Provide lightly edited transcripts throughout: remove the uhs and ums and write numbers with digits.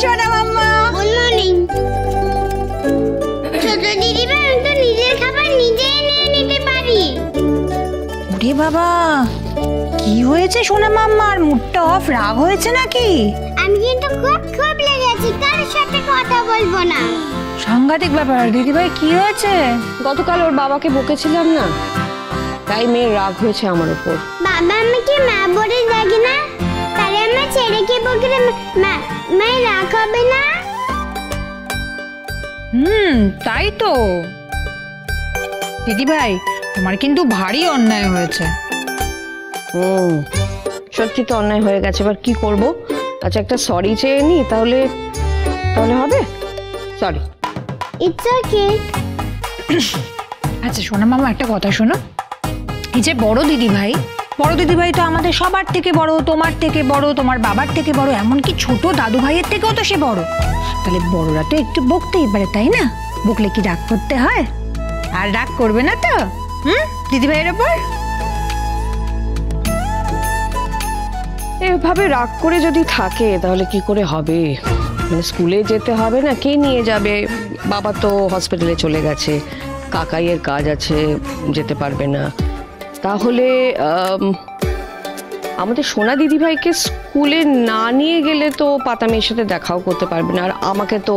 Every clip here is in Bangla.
সোনা মাম্মা। Good morning. ছোট দিদিভাই, আমি তো নিজের খাবার নিজে নিয়ে নিতে পারি। ওরে বাবা, কি হয়েছে সোনা মাম্মার? মুডটা অফ, রাগ হয়েছে নাকি? আমি কিন্তু খুব খুব লেগেছি, কার সাথে কথা বলবো না। সাংঘাতিক ব্যাপার। দিদিভাই কি হয়েছে? গতকাল ওর বাবাকে বকেছিলাম না, তাই মেয়ের রাগ হয়েছে আমার উপর। বাবা আমাকে মা বলে ডাকে না, তাহলে আমার ছেলেকে বকলে মায়ের রাগ হবে না? তাই তো। দিদিভাই, তোমার কিন্তু ভারী অন্যায় হয়েছে। সত্যি তো অন্যায় হয়ে গেছে, এবার কি করব? আচ্ছা, একটা সরি চেয়ে নি, তাহলে হবে? সরি। It's okay. আচ্ছা সোনা মামা, একটা কথা শোনো। এই যে বড় দিদিভাই তো আমাদের সবার থেকে বড়, তোমার থেকে বড়, তোমার বাবার থেকে বড়, এমনকি ছোট দাদু ভাইয়ের থেকেও তো সে বড়। তাহলে বড়রা তো একটু বকতেই পারে, তাই না? বকলে কি রাগ করতে হয়? আর রাগ করবে না তো দিদিভাইয়ের ওপর? এভাবে রাগ করে যদি থাকে তাহলে কি করে হবে? মানে স্কুলে যেতে হবে না, কে নিয়ে যাবে? বাবা তো হসপিটালে চলে গেছে, কাকাইয়ের কাজ আছে, যেতে পারবে না। তাহলে আমাদের সোনা দিদিভাইকে স্কুলে না নিয়ে গেলে তো পাতা মেয়ের সাথে দেখাও করতে পারবে না, আর আমাকে তো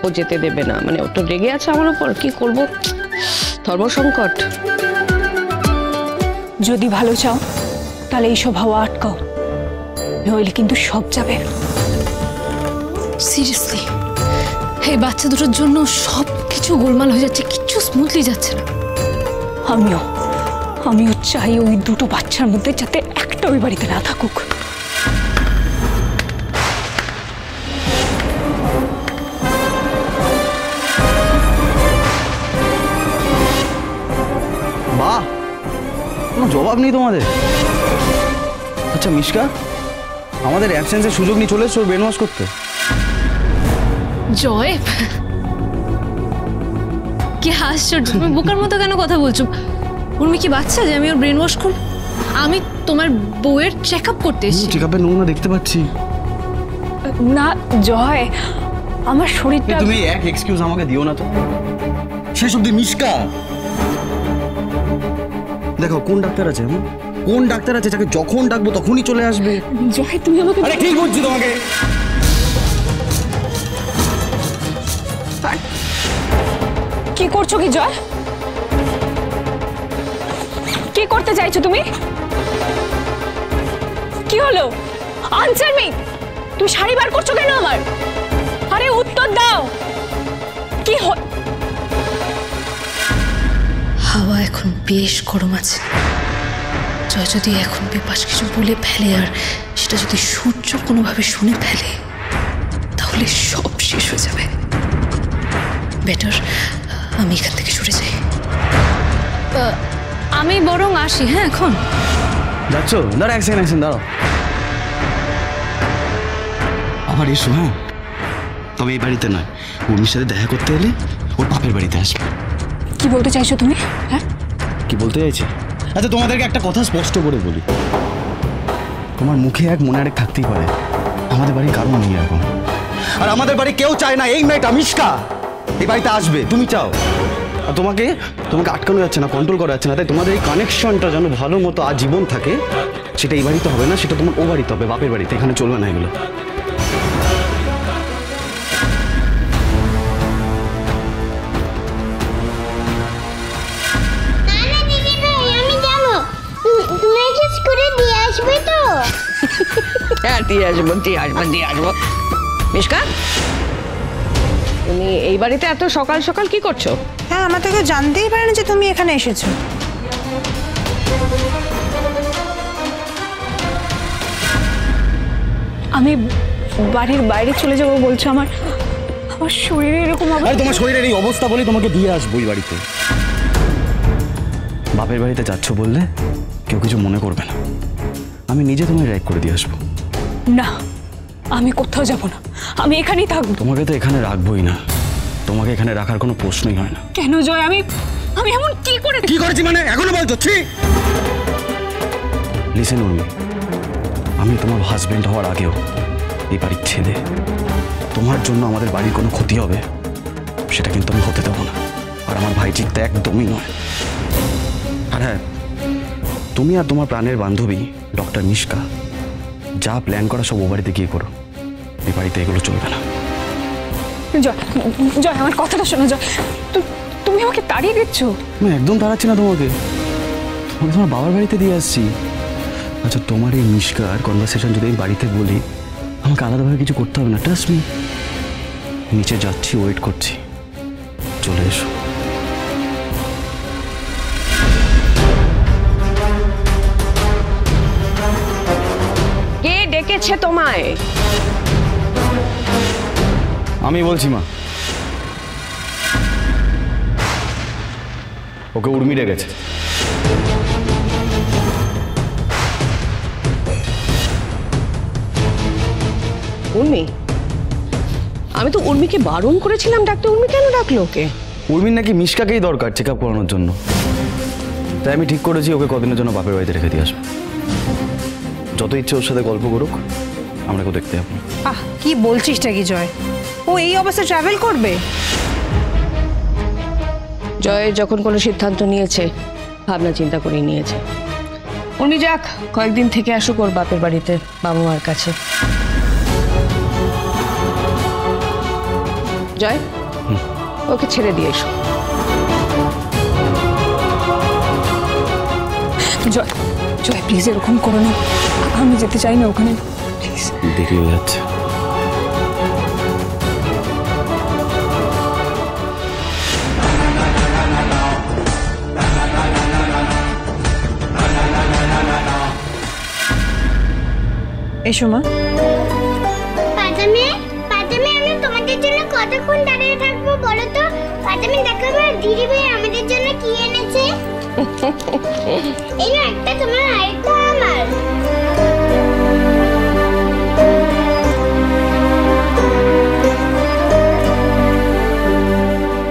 ও যেতে দেবে না। মানে ও তো রেগে আছে আমার উপর, কি করব? ধর্মসংকট। যদি ভালো চাও তাহলে এইসব হাওয়া আটকাও, নইলে কিন্তু সব যাবে। সিরিয়াসলি, এই বাচ্চা দুটোর জন্য সব কিছু গোলমাল হয়ে যাচ্ছে, কিচ্ছু স্মুথলি যাচ্ছে না। আমিও চাই ওই দুটো বাচ্চার মধ্যে যাতে একটা ওই বাড়িতে না থাকুক। বাহ, কোনো জবাব নেই তোমাদের। আচ্ছা মিশকা, আমাদের অ্যাবসেন্সের সুযোগ নিয়ে চলে এসছো ব্রেন ওয়াশ করতে। জয়, কি আশ্চর্য, তুমি বোকার মতো কেন কথা বলছো? উর্মি কি বাচ্চা যে আমি ওর ব্রেন ওয়াশ করব? আমি তোমার বউয়ের চেক আপ করতে এসেছি। চেক আপের নমুনা দেখতে পাচ্ছি না জয়, আমার শরীরটা। তুমি এক এক্সকিউজ আমাকে দিও না তো। শেষ অবধি মিশকা, দেখো কোন ডাক্তার আছে, কোন ডাক্তার আছে যাকে যখন ডাকবো তখনই চলে আসবে। জয় তুমি আমাকে। আরে ঠিক বলছি তোমাকে। কি করছো কি জয়? কি করতে চাইছো তুমি? কি হলো? Answer me. তুমি শাড়ি বার করছো কেন আমার? আরে উত্তর দাও। কি হাওয়া এখন বেশ গরম আছে। জয় যদি এখন বিপাশ কিছু বলে ফেলে, আর সেটা যদি সূর্য কোনোভাবে শুনে ফেলে, তাহলে সব শেষ হয়ে যাবে। বেটার আমি এখান থেকে সরে যাই। আমি বরং আসি। হ্যাঁ, এখন যাচ্ছ? দাঁড়া, এক সেকেন্ড দাঁড়াও। আবার এসো। হ্যাঁ, তবে এই বাড়িতে নয়, উর্মির সাথে দেখা করতে এলে ওর বাপের বাড়িতে আসবে। কি বলতে চাইছো তুমি? হ্যাঁ, কি বলতে চাইছি? আচ্ছা তোমাদেরকে একটা কথা স্পষ্ট করে বলি, তোমার মুখে এক মনে আরেক থাকতেই পারে, আমাদের বাড়ি কারণ নেই এখন। আর আমাদের বাড়ি কেউ চায় না এই মেয়েটা মিশকা এই বাড়িতে আসবে। তুমি চাও, আর তোমাকে আটকানো যাচ্ছে না, কন্ট্রোল করা যাচ্ছে না। তাই তোমাদের এই কানেকশনটা যেন ভালো মতো আজীবন থাকে, সেটা এই বাড়িতে হবে না, সেটা তোমার ও বাড়িতে হবে, বাপের বাড়িতে। এখানে চলবে না এগুলো। হ্যাঁ, দিয়ে আসবো। মিশকা, তুমি এই বাড়িতে এত সকাল সকাল কি করছো? হ্যাঁ, আমার তো কেউ জানতেই পারে না যে তুমি এখানে এসেছো। আমি বাড়ির বাইরে চলে যাবো বলছো। আমার শরীরে এরকম অবস্থা। তোমার শরীরের এই অবস্থা বলে তোমাকে দিয়ে আসবো এই বাড়িতে। বাপের বাড়িতে যাচ্ছ বললে কেউ কিছু মনে করবে না, আমি নিজে তোমায় রাইড করে দিয়ে আসবো। না, আমি কোথাও যাব না, আমি এখানেই থাকবো। তোমাকে তো এখানে রাখবোই না, তোমাকে এখানে রাখার কোনো প্রশ্নই হয় না। কেন জয়? আমি এমন কি করেছি? মানে এখনো বলছো? লিসেন উর্মি, আমি তোমার হাজবেন্ড হওয়ার আগেও এই বাড়ির ছেলে, তোমার জন্য আমাদের বাড়ির কোনো ক্ষতি হবে সেটা কিন্তু আমি হতে দেবো না। আর আমার ভাইজির তো একদমই নয়। আর হ্যাঁ, তুমি আর তোমার প্রাণের বান্ধবী ডক্টর মিশকা যা প্ল্যান করা সব ও বাড়িতে গিয়ে করো। এই বাড়িতে এগুলো চলবে না। জয়, জয় আমার কথাটা শোনো। জয়, তুমি আমাকে তাড়িয়ে দিচ্ছ? আমি একদম তাড়াচ্ছি না তোমাকে, তোমাকে তোমার বাবার বাড়িতে দিয়ে আসছি। আচ্ছা, তোমার এই মিশকার কনভারসেশন যদি আমি বাড়িতে বলি, আমাকে আলাদাভাবে কিছু করতে হবে না। Trust me. নিচে যাচ্ছি, ওয়েট করছি, চলে এসো। কে ডেকেছে তোমায়? আমি বলছি মা। ওকে উর্মি ডেকেছে। উর্মি? আমি তো উর্মিকে বারণ করেছিলাম ডাকতে, উর্মি কেন ডাকলো ওকে? উর্মির নাকি মিশকাকেই দরকার চেক আপ করানোর জন্য, তাই আমি ঠিক করেছি ওকে কদিনের জন্য বাপের বাড়িতে রেখে দিয়ে আসবো। যত ইচ্ছে ওর সাথে গল্প করুক, আমরা কেউ দেখতে যাবো। কি বলছিসটা কি জয়? ও এই অবস্থায় ট্রাভেল করবে? জয় যখন কোনো সিদ্ধান্ত নিয়েছে ভাবনা চিন্তা করে নিয়েছে। উনি যাক, কয়েকদিন থেকে আসুক ওর বাপের বাড়িতে, বাবা মার কাছে। জয়, ওকে ছেড়ে দিয়ে এসো। জয়, জয় প্লিজ এরকম করো না, আমি যেতে চাই না ওখানে, প্লিজ। দেরি হয়ে যাচ্ছে। এসো মা। পাতামি, পাতামি, আমি তোমাদের জন্য কতক্ষণ দাঁড়িয়ে থাকবো বলো তো? পাতামি দেখাবো দিদি ভাই আমাদের জন্য কি এনেছে? এই না, একটা তোমার আরেকটা আমার।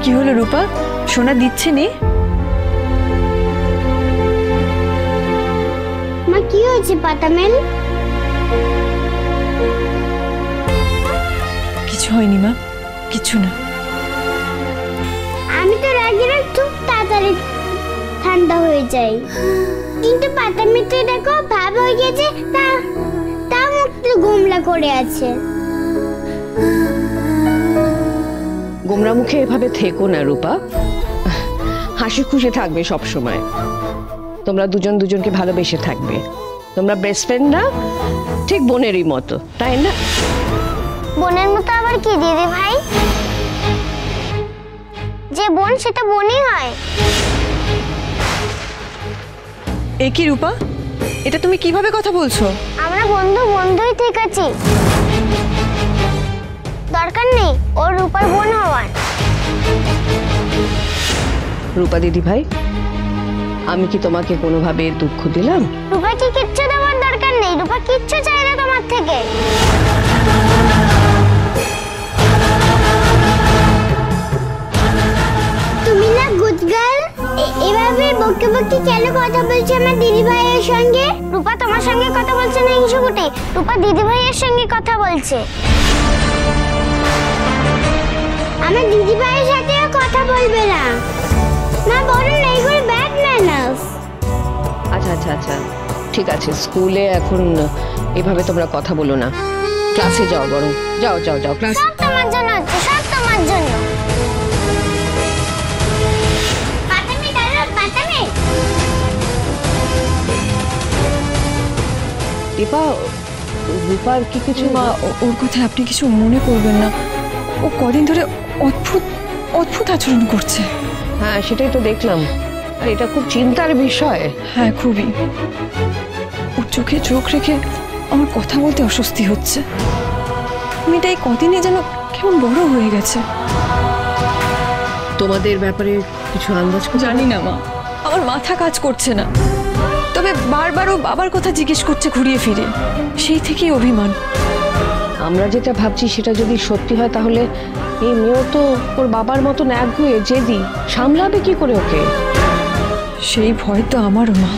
কি হলো রূপা, সোনা দিচ্ছে নি? মা কি হয়েছে পাতামেল? কিছু হয়নি মা, কিছু না। আমি তো রাগি না, খুব তাড়াতাড়ি ঠান্ডা হয়ে যাই, কিন্তু পাতামিতে দেখো ভাব হয়ে গেছে, তা মুখটা গোমলা করে আছে। গোমরা মুখে এভাবে থেকো না রূপা, হাসি খুশি থাকবে সব সময়। তোমরা দুজন দুজনকে ভালোবেসে থাকবে, তোমরা বেস্ট ফ্রেন্ড না, ঠিক বোনেরই মতো, তাই না? বোনের মতো আবার কি দিদি ভাই? যে বোন সেটা বোনই হয়। এ কি রূপা, এটা তুমি কিভাবে কথা বলছো? আমরা বন্ধু বন্ধুই ঠিক আছি, দরকার নেই ওর রূপার বোন হওয়ার। রূপা দিদি ভাই, আমি কি তোমাকে কোনোভাবে দুঃখ দিলাম? রূপাকে কিচ্ছু দেওয়ার দরকার নেই, রূপা কিচ্ছু চাই না তোমার থেকে। তুমি না গুড গার্ল, এভাবে বকে বকে কেন কথা বলছো আমার দিদি ভাইয়ের সঙ্গে? রূপা তোমার সঙ্গে কথা বলছে না হিংসুকুটি, রূপা দিদি ভাইয়ের সঙ্গে কথা বলছে। আমার দিদি ভাইয়ের সাথে কথা বলবে না, না বলো না, এগুলো ব্যাড ম্যানার্স। আচ্ছা আচ্ছা আচ্ছা, ঠিক আছে, স্কুলে এখন এভাবে তোমরা কথা বলো না, ক্লাসে যাও, বরং যাও যাও যাও ক্লাস। সব তোমার জন্য হচ্ছে, সব তোমার জন্য। পাতামি দাঁড়াও, পাতামি। দীপা, রূপার কি কিছু? মা, ওর কথায় আপনি কিছু মনে করবেন না, ও কদিন ধরে অদ্ভুত অদ্ভুত আচরণ করছে। হ্যাঁ সেটাই তো দেখলাম, আর এটা খুব চিন্তার বিষয়। হ্যাঁ খুবই, ওর চোখে চোখ রেখে আমার কথা বলতে অস্বস্তি হচ্ছে। মেয়েটা এই কদিনে যেন কেমন বড় হয়ে গেছে। তোমাদের ব্যাপারে কিছু আন্দাজ? জানি না মা, আমার মাথা কাজ করছে না, তবে বারবার ও বাবার কথা জিজ্ঞেস করছে ঘুরিয়ে ফিরে, সেই থেকেই অভিমান। আমরা যেটা ভাবছি সেটা যদি সত্যি হয়, তাহলে এই মেয়েও তো ওর বাবার মতন একগুঁয়ে জেদি, সামলাবে কি করে ওকে? সেই ভয় তো আমারও মা।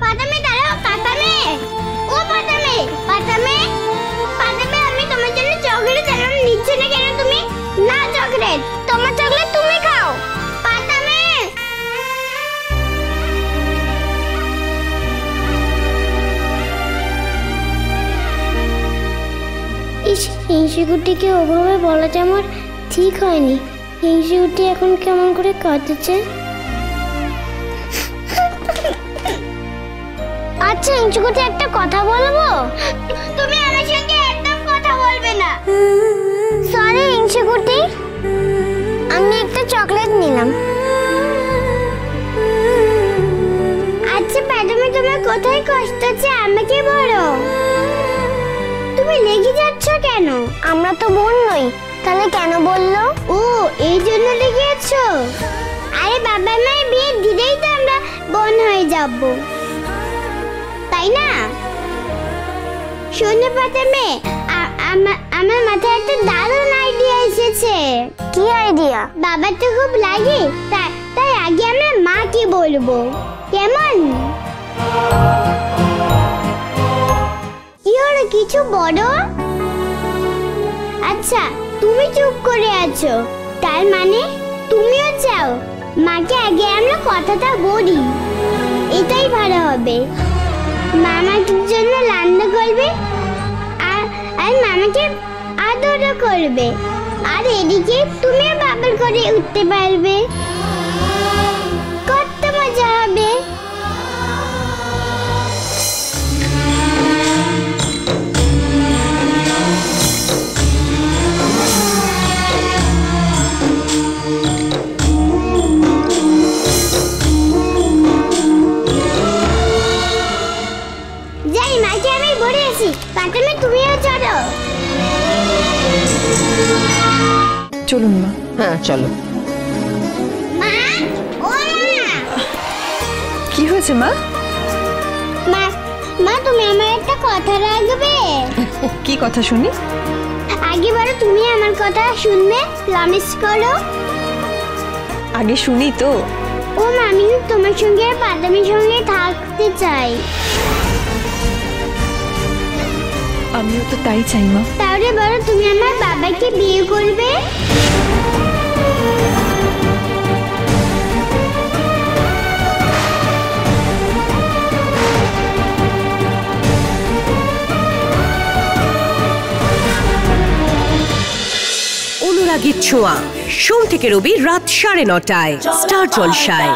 পাতামি দাঁড়াও, পাতামি, ও পাতামি। হিংসুকুটিকে ওভাবে বলাটা আমার ঠিক হয়নি। হিংসুকুটি এখন কেমন করে কাঁদছে। আচ্ছা হিংসুকুটি, একটা কথা বলবো? তুমি আমার সঙ্গে একদম কথা বলবে না। সরি হিংসুকুটি, আমি একটা চকলেট নিলাম। আচ্ছা ম্যাডামে, তোমার কোথায় কষ্ট হচ্ছে আমাকে বলো। তুমি লেগে যাচ্ছ কেন? আমরা তো বোন নই, তাহলে কেন বললো? ও এই জন্য লেগে আছো? আরে বাবা মায়ের বিয়ে দিলেই তো আমরা বোন হয়ে যাব, তাই না? শোনো প্রথমে, আমার মাথায় একটা দারুণ আইডিয়া এসেছে। কি আইডিয়া? বাবা তো খুব লাগে, তাই আগে আমরা মাকে বলবো, কেমন? কি হলো, কিছু বলো? আচ্ছা তুমি চুপ করে আছো, তার মানে তুমিও চাও মাকে আগে আমরা কথাটা বলি। এটাই ভালো হবে। মামার জন্য রান্না করবে আর মামাকে আদরও করবে, আর এদিকে তুমিও বাবার করে উঠতে পারবে। কত মজা হবে। যাই, মাকে আমি বলে আসি। পাটামে তুমিও চলো। চলুন মা। হ্যাঁ চলো। মা, ও মা। কি হয়েছে মা? মা তুমি আমার একটা কথা রাখবে? কি কথা শুনি? আগে বলো, তুমি আমার কথা শুনবে? প্রমিস করো। আগে শুনি তো। ও মা, আমি তোমার সঙ্গে আর পাটামির সঙ্গে থাকতে চাই। আমিও তো তাই চাই মা। তাহলে বলো, তুমি আমার বাবাকে বিয়ে করবে? অনুরাগীর ছোঁয়া, সোম থেকে রবি রাত 9:30টায় স্টার জলসায়।